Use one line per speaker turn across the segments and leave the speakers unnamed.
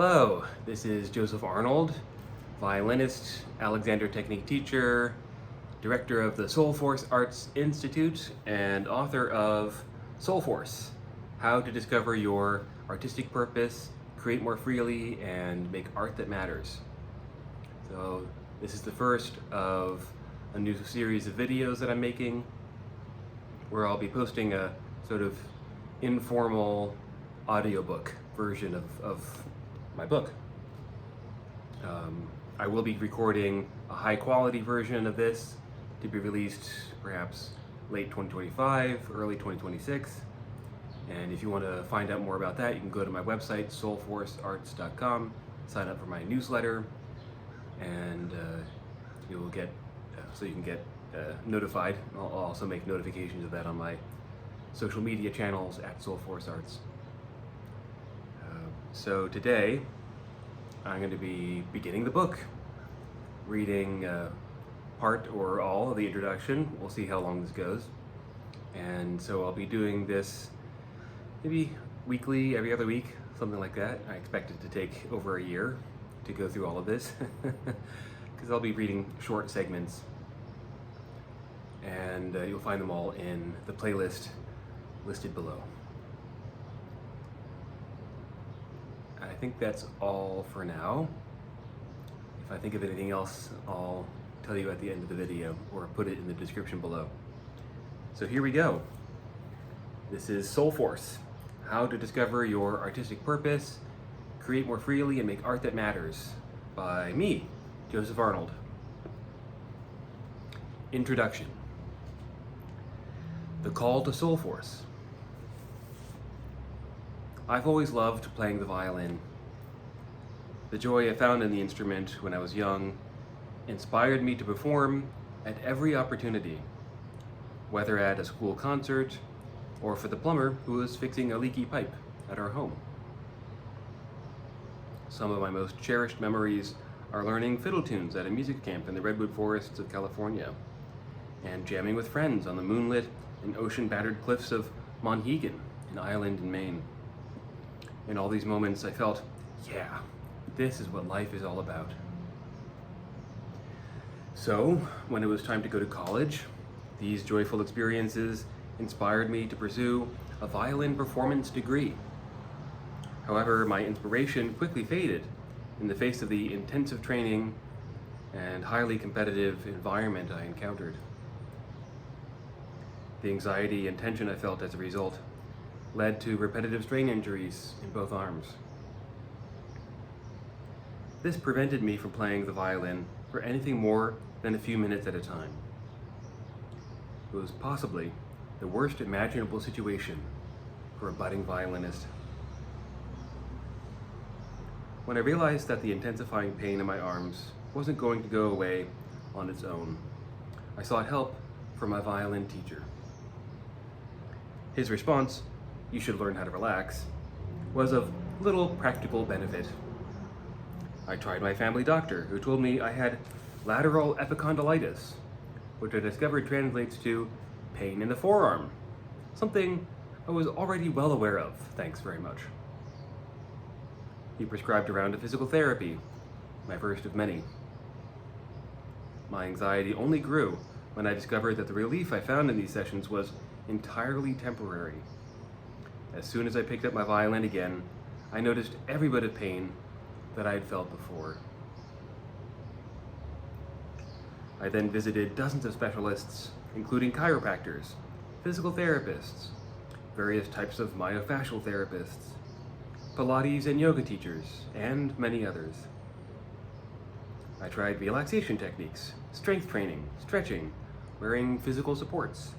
Hello, this is Joseph Arnold, violinist, Alexander Technique teacher, director of the Soulforce Arts Institute, and author of Soulforce, How to Discover Your Artistic Purpose, Create More Freely, and Make Art That Matters. So this is the first of a new series of videos that I'm making, where I'll be posting a sort of informal audiobook version of my book. I will be recording a high quality version of this to be released perhaps late 2025, early 2026. And if you want to find out more about that, you can go to my website, soulforcearts.com, sign up for my newsletter, and you will get, so you can get notified. I'll also make notifications of that on my social media channels at Soulforce Arts. So today, I'm going to be beginning the book, reading part or all of the introduction. We'll see how long this goes. And so I'll be doing this maybe weekly, every other week, something like that. I expect it to take over a year to go through all of this, because I'll be reading short segments. And you'll find them all in the playlist listed below. I think that's all for now. If I think of anything else, I'll tell you at the end of the video or put it in the description below. So here we go. This is Soulforce, How to Discover Your Artistic Purpose, Create More Freely, and Make Art That Matters, by me, Joseph Arnold. Introduction. The Call to Soulforce. I've always loved playing the violin. The joy I found in the instrument when I was young inspired me to perform at every opportunity, whether at a school concert or for the plumber who was fixing a leaky pipe at our home. Some of my most cherished memories are learning fiddle tunes at a music camp in the redwood forests of California, and jamming with friends on the moonlit and ocean-battered cliffs of Monhegan, an island in Maine. In all these moments, I felt, yeah, this is what life is all about. So, when it was time to go to college, these joyful experiences inspired me to pursue a violin performance degree. However, my inspiration quickly faded in the face of the intensive training and highly competitive environment I encountered. The anxiety and tension I felt as a result led to repetitive strain injuries in both arms. This prevented me from playing the violin for anything more than a few minutes at a time. It was possibly the worst imaginable situation for a budding violinist. When I realized that the intensifying pain in my arms wasn't going to go away on its own, I sought help from my violin teacher. His response, "You should learn how to relax," was of little practical benefit. I tried my family doctor, who told me I had lateral epicondylitis, which I discovered translates to pain in the forearm, something I was already well aware of, thanks very much. He prescribed a round of physical therapy, my first of many. My anxiety only grew when I discovered that the relief I found in these sessions was entirely temporary. As soon as I picked up my violin again, I noticed every bit of pain that I had felt before. I then visited dozens of specialists, including chiropractors, physical therapists, various types of myofascial therapists, Pilates and yoga teachers, and many others. I tried relaxation techniques, strength training, stretching, wearing physical supports,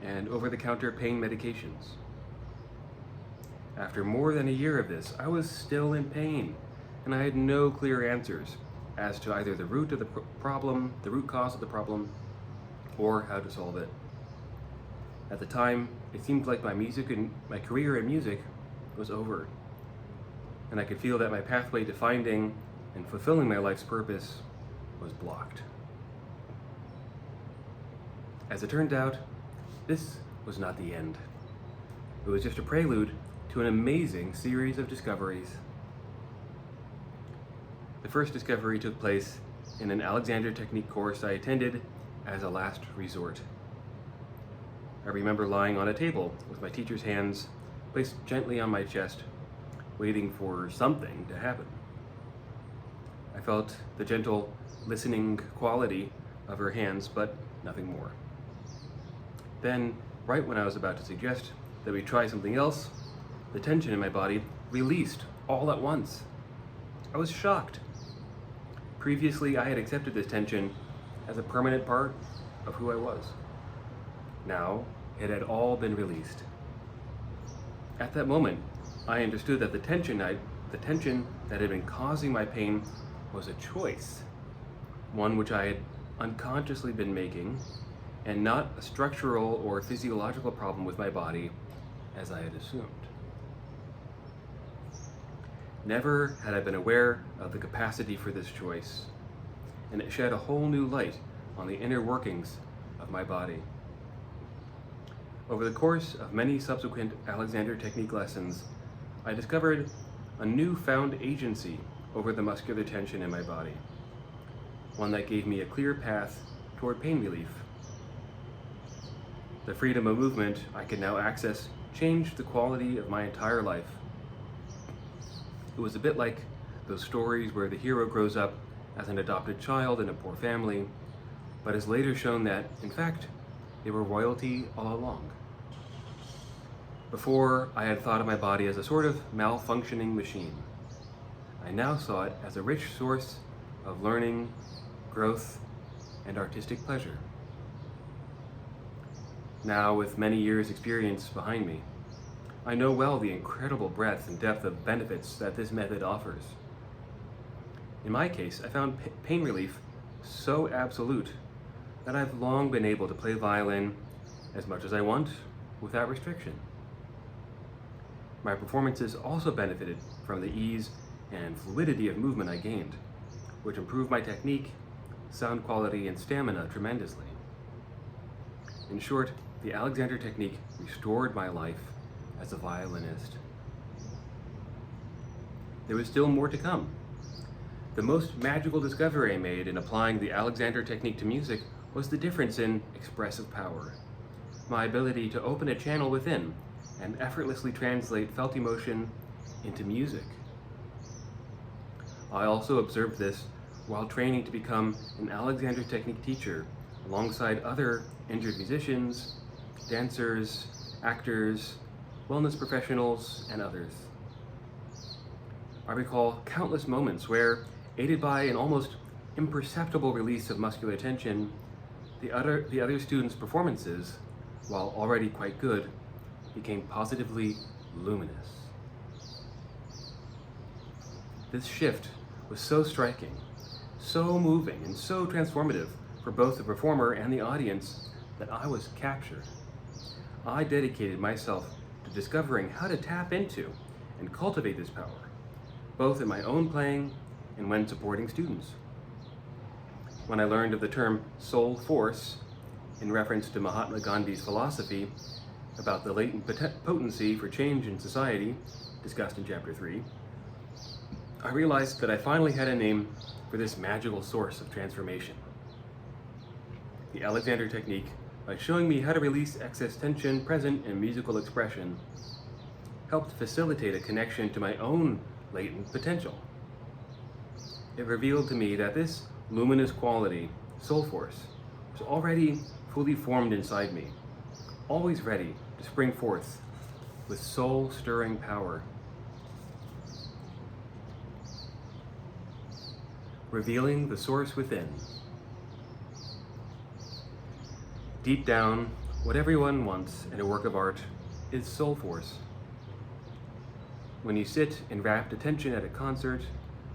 and over-the-counter pain medications. After more than a year of this, I was still in pain, and I had no clear answers as to either the root of the problem, the root cause of the problem, or how to solve it. At the time, it seemed like my career in music was over, and I could feel that my pathway to finding and fulfilling my life's purpose was blocked. As it turned out, this was not the end. It was just a prelude to an amazing series of discoveries. The first discovery took place in an Alexander Technique course I attended as a last resort. I remember lying on a table with my teacher's hands placed gently on my chest, waiting for something to happen. I felt the gentle, listening quality of her hands, but nothing more. Then, right when I was about to suggest that we try something else, the tension in my body released all at once. I was shocked. Previously, I had accepted this tension as a permanent part of who I was. Now, it had all been released. At that moment, I understood that the tension that had been causing my pain was a choice, one which I had unconsciously been making, and not a structural or physiological problem with my body as I had assumed. Never had I been aware of the capacity for this choice, and it shed a whole new light on the inner workings of my body. Over the course of many subsequent Alexander Technique lessons, I discovered a newfound agency over the muscular tension in my body, one that gave me a clear path toward pain relief. The freedom of movement I could now access changed the quality of my entire life. It was a bit like those stories where the hero grows up as an adopted child in a poor family, but is later shown that, in fact, they were royalty all along. Before, I had thought of my body as a sort of malfunctioning machine. I now saw it as a rich source of learning, growth, and artistic pleasure. Now, with many years' experience behind me, I know well the incredible breadth and depth of benefits that this method offers. In my case, I found pain relief so absolute that I've long been able to play violin as much as I want without restriction. My performances also benefited from the ease and fluidity of movement I gained, which improved my technique, sound quality, and stamina tremendously. In short, the Alexander Technique restored my life as a violinist. There was still more to come. The most magical discovery I made in applying the Alexander Technique to music was the difference in expressive power, my ability to open a channel within and effortlessly translate felt emotion into music. I also observed this while training to become an Alexander Technique teacher alongside other injured musicians, dancers, actors, wellness professionals, and others. I recall countless moments where, aided by an almost imperceptible release of muscular tension, the other students' performances, while already quite good, became positively luminous. This shift was so striking, so moving, and so transformative for both the performer and the audience that I was captured. I dedicated myself to discovering how to tap into and cultivate this power, both in my own playing and when supporting students. When I learned of the term Soulforce, in reference to Mahatma Gandhi's philosophy about the latent potency for change in society, discussed in Chapter 3, I realized that I finally had a name for this magical source of transformation. The Alexander Technique, by showing me how to release excess tension present in musical expression, helped facilitate a connection to my own latent potential. It revealed to me that this luminous quality, Soulforce, was already fully formed inside me, always ready to spring forth with soul-stirring power. Revealing the source within. Deep down, what everyone wants in a work of art is Soulforce. When you sit in rapt attention at a concert,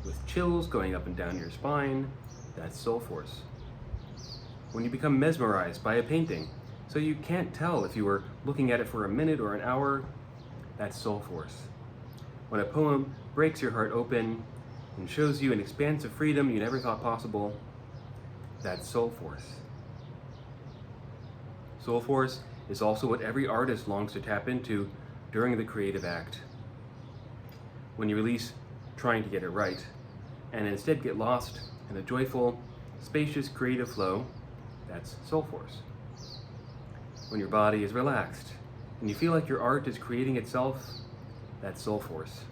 with chills going up and down your spine, that's Soulforce. When you become mesmerized by a painting, so you can't tell if you were looking at it for a minute or an hour, that's Soulforce. When a poem breaks your heart open and shows you an expanse of freedom you never thought possible, that's Soulforce. Soulforce is also what every artist longs to tap into during the creative act. When you release trying to get it right and instead get lost in a joyful, spacious creative flow, that's Soulforce. When your body is relaxed and you feel like your art is creating itself, that's Soulforce.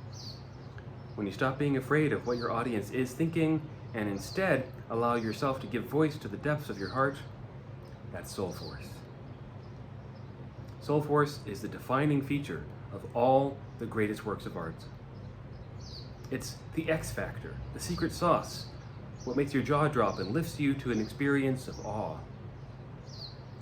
When you stop being afraid of what your audience is thinking and instead allow yourself to give voice to the depths of your heart, that's Soulforce. Soulforce is the defining feature of all the greatest works of art. It's the X factor, the secret sauce, what makes your jaw drop and lifts you to an experience of awe.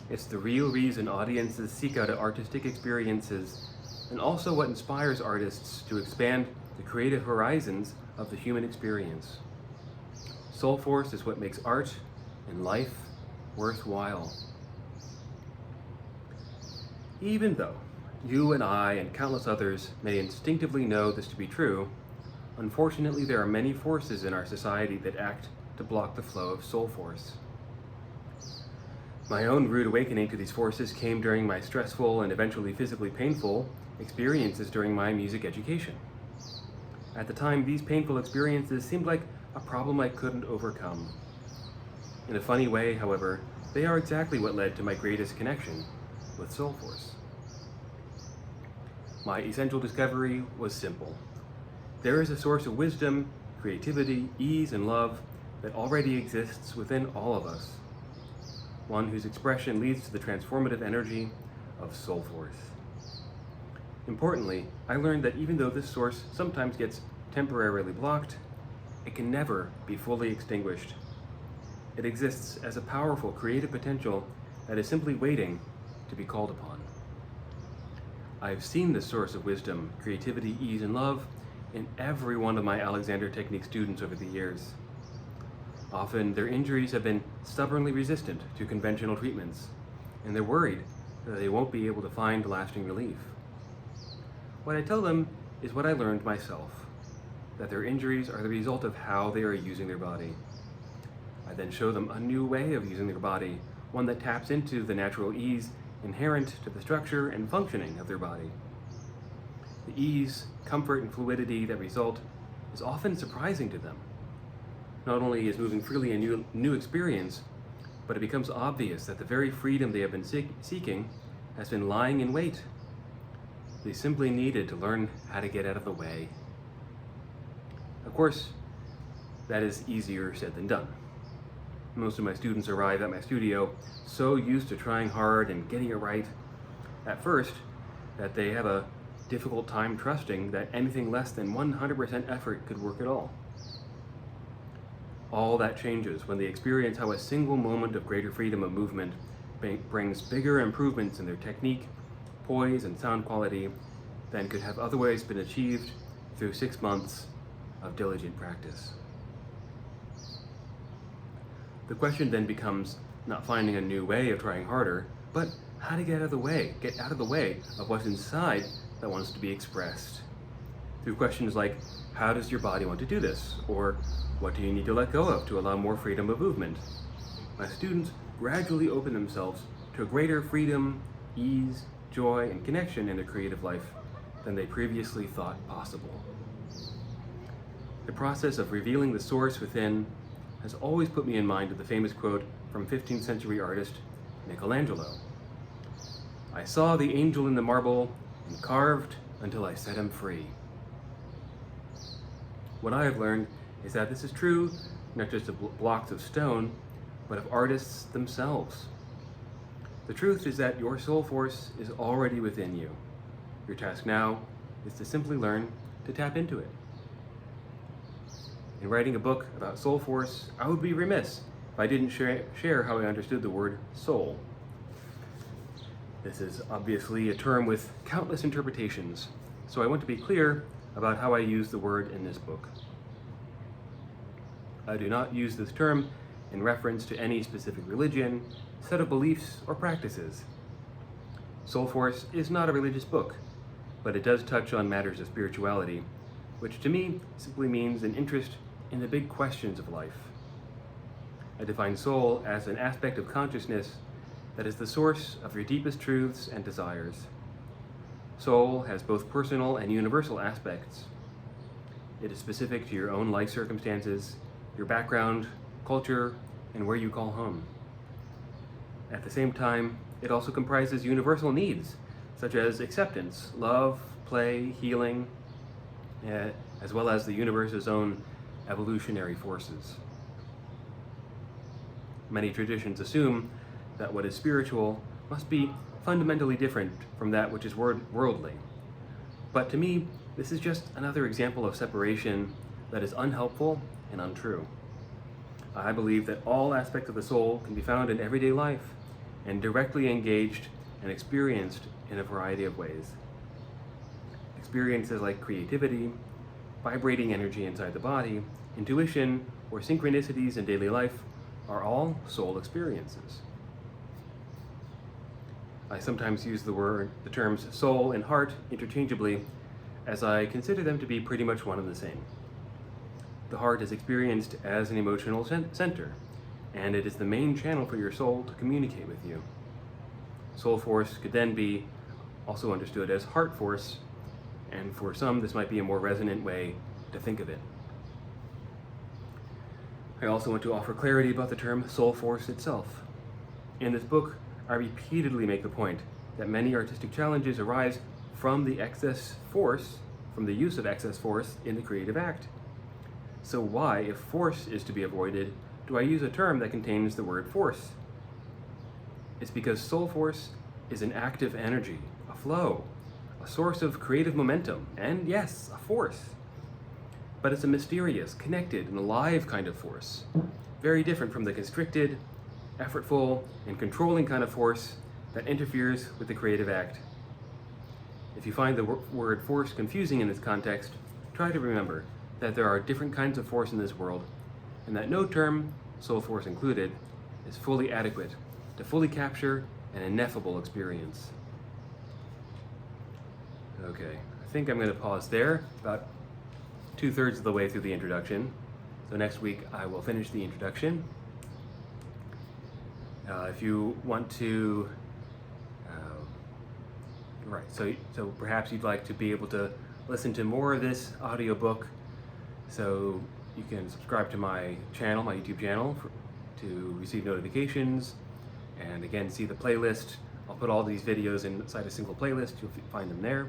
It's the real reason audiences seek out artistic experiences, and also what inspires artists to expand the creative horizons of the human experience. Soulforce is what makes art and life worthwhile. Even though you and I and countless others may instinctively know this to be true, unfortunately there are many forces in our society that act to block the flow of Soulforce. My own rude awakening to these forces came during my stressful and eventually physically painful experiences during my music education. At the time, these painful experiences seemed like a problem I couldn't overcome. In a funny way, however, they are exactly what led to my greatest connection with Soulforce. My essential discovery was simple. There is a source of wisdom, creativity, ease, and love that already exists within all of us. One whose expression leads to the transformative energy of Soulforce. Importantly, I learned that even though this source sometimes gets temporarily blocked, it can never be fully extinguished. It exists as a powerful creative potential that is simply waiting to be called upon. I've seen this source of wisdom, creativity, ease, and love in every one of my Alexander Technique students over the years. Often, their injuries have been stubbornly resistant to conventional treatments, and they're worried that they won't be able to find lasting relief. What I tell them is what I learned myself, that their injuries are the result of how they are using their body. I then show them a new way of using their body, one that taps into the natural ease inherent to the structure and functioning of their body. The ease, comfort, and fluidity that result is often surprising to them. Not only is moving freely a new experience, but it becomes obvious that the very freedom they have been seeking has been lying in wait. They simply needed to learn how to get out of the way. Of course, that is easier said than done. Most of my students arrive at my studio so used to trying hard and getting it right at first that they have a difficult time trusting that anything less than 100% effort could work at all. All that changes when they experience how a single moment of greater freedom of movement brings bigger improvements in their technique, poise, and sound quality than could have otherwise been achieved through 6 months of diligent practice. The question then becomes not finding a new way of trying harder, but how to get out of the way of what's inside that wants to be expressed. Through questions like, how does your body want to do this? Or what do you need to let go of to allow more freedom of movement? My students gradually open themselves to a greater freedom, ease, joy, and connection in their creative life than they previously thought possible. The process of revealing the source within has always put me in mind of the famous quote from 15th century artist Michelangelo. I saw the angel in the marble and carved until I set him free. What I have learned is that this is true not just of blocks of stone, but of artists themselves. The truth is that your soul force is already within you. Your task now is to simply learn to tap into it. In writing a book about Soulforce, I would be remiss if I didn't share how I understood the word soul. This is obviously a term with countless interpretations, so I want to be clear about how I use the word in this book. I do not use this term in reference to any specific religion, set of beliefs, or practices. Soulforce is not a religious book, but it does touch on matters of spirituality, which to me simply means an interest in the big questions of life. I define soul as an aspect of consciousness that is the source of your deepest truths and desires. Soul has both personal and universal aspects. It is specific to your own life circumstances, your background, culture, and where you call home. At the same time, it also comprises universal needs, such as acceptance, love, play, healing, as well as the universe's own evolutionary forces. Many traditions assume that what is spiritual must be fundamentally different from that which is worldly. But to me, this is just another example of separation that is unhelpful and untrue. I believe that all aspects of the soul can be found in everyday life and directly engaged and experienced in a variety of ways. Experiences like creativity, vibrating energy inside the body, intuition, or synchronicities in daily life are all soul experiences. I sometimes use the terms soul and heart interchangeably, as I consider them to be pretty much one and the same. The heart is experienced as an emotional center, and it is the main channel for your soul to communicate with you. Soulforce could then be also understood as heart force, and for some this might be a more resonant way to think of it. I also want to offer clarity about the term Soulforce itself. In this book, I repeatedly make the point that many artistic challenges arise from the use of excess force in the creative act. So why, if force is to be avoided, do I use a term that contains the word force? It's because soul force is an active energy, a flow, a source of creative momentum, and yes, a force. But it's a mysterious, connected, and alive kind of force, very different from the constricted, effortful, and controlling kind of force that interferes with the creative act. If you find the word force confusing in this context, try to remember that there are different kinds of force in this world, and that no term, soul force included, is fully adequate to fully capture an ineffable experience. Okay, I think I'm going to pause there, about 2/3 of the way through the introduction. So next week I will finish the introduction. If you want to, so perhaps you'd like to be able to listen to more of this audiobook, so you can subscribe to my channel, my YouTube channel, to receive notifications, and again, see the playlist. I'll put all these videos inside a single playlist. You'll find them there.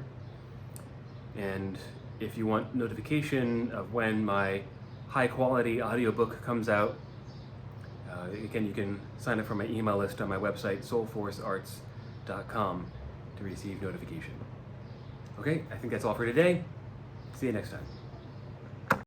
And if you want notification of when my high-quality audiobook comes out, again, you can sign up for my email list on my website, soulforcearts.com, to receive notification. Okay, I think that's all for today. See you next time.